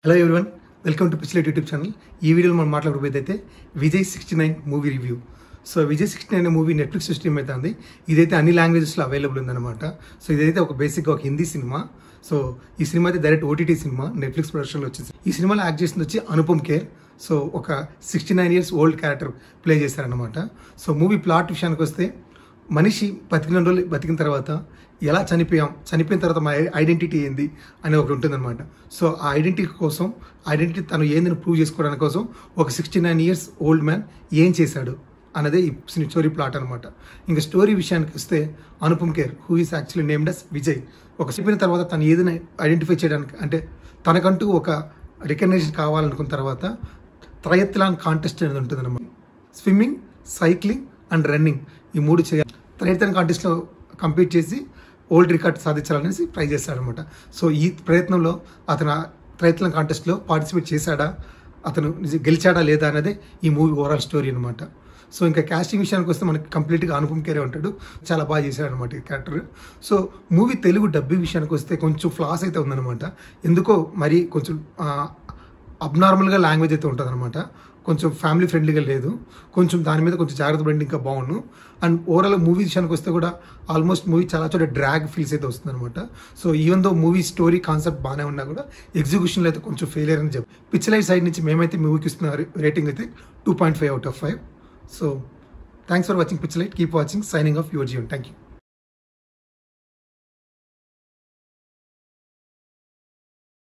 Hello everyone, welcome to Pitchlight YouTube channel. ఈ వీడియోలో మనం మాట్లాడకపోతే Vijay 69 movie review. So Vijay 69 movie Netflix stream అయితే ఉంది. ఇదైతే అన్ని లాంగ్వేజెస్లో అవైలబుల్ ఉందన్నమాట. సో ఇదైతే ఒక బేసిక్గా ఒక హిందీ సినిమా. సో ఈ సినిమా అయితే డైరెక్ట్ ఓటీటీ సినిమా, నెట్ఫ్లిక్స్ ప్రొడక్షన్లో వచ్చింది. ఈ సినిమాలో యాక్ట్ చేసింది వచ్చి అనుపమ్ ఖేర్. సో ఒక 69 years ఓల్డ్ క్యారెక్టర్ ప్లే చేశారనమాట. సో మూవీ ప్లాట్ విషయానికి వస్తే, మనిషి బతికిన రోజులు బతికిన తర్వాత ఎలా చనిపోయిన తర్వాత మా ఐడెంటిటీ ఏంది అని ఒకటి ఉంటుందన్నమాట. సో ఆ ఐడెంటిటీ తను ఏందని ప్రూవ్ చేసుకోవడానికి కోసం ఒక 69 years ఓల్డ్ మ్యాన్ ఏం చేశాడు అన్నదే ఈ స్టోరీ ప్లాట్ అనమాట. ఇంకా స్టోరీ విషయానికి వస్తే, Anupam Kher who is actually named as Vijay, ఒక చెప్పిన తర్వాత తను ఏదైనా ఐడెంటిఫై చేయడానికి, అంటే తనకంటూ ఒక రికగ్నైజేషన్ కావాలనుకున్న తర్వాత ట్రయథ్లాన్ కాంటెస్ట్ అనేది ఉంటుంది అన్నమాట. స్విమ్మింగ్, సైక్లింగ్ అండ్ రన్నింగ్ ఈ మూడు చేయాలి. ట్రయథ్లాన్ కాంటెస్ట్లో కంపీట్ చేసి ఓల్డ్ రికార్డ్ సాధించాలనేసి ట్రై చేస్తాడనమాట. సో ఈ ప్రయత్నంలో అతను ట్రయథ్లాన్ కాంటెస్ట్లో పార్టిసిపేట్ చేశాడా, అతను గెలిచాడా లేదా అనేది ఈ మూవీ ఓవరాల్ స్టోరీ అనమాట. సో ఇంకా కాస్టింగ్ విషయానికి వస్తే మనకి కంప్లీట్గా అనుపమ్ ఖేరే ఉంటాడు. చాలా బాగా చేశాడు అనమాట ఈ character. So movie Telugu dubbing విషయానికి వస్తే కొంచెం ఫ్లాస్ అయితే ఉందన్నమాట. ఎందుకో మరి కొంచెం అబ్నార్మల్గా లాంగ్వేజ్ అయితే ఉంటుంది అనమాట. కొంచెం ఫ్యామిలీ ఫ్రెండ్లీగా లేదు. కొంచెం దాని మీద కొంచెం జాగ్రత్త పడి ఇంకా బాగుండు. అండ్ ఓవరాల్ మూవీ విషయానికి వస్తే కూడా ఆల్మోస్ట్ మూవీ చాలా చోట డ్రాగ్ ఫీల్స్ అయితే వస్తుంది అనమాట. So even though movie story concept బాగానే ఉన్నా కూడా ఎగ్జిక్యూషన్లో అయితే కొంచెం ఫెయిలియర్ అని చెప్పి పిచ్లైట్ సైడ్ నుంచి మేమైతే మూవీకి ఇస్తున్న రేటింగ్ అయితే 2.5 out of 5. So thanks for watching Pitchlight. Keep watching. Signing off your Jeevan. Thank you.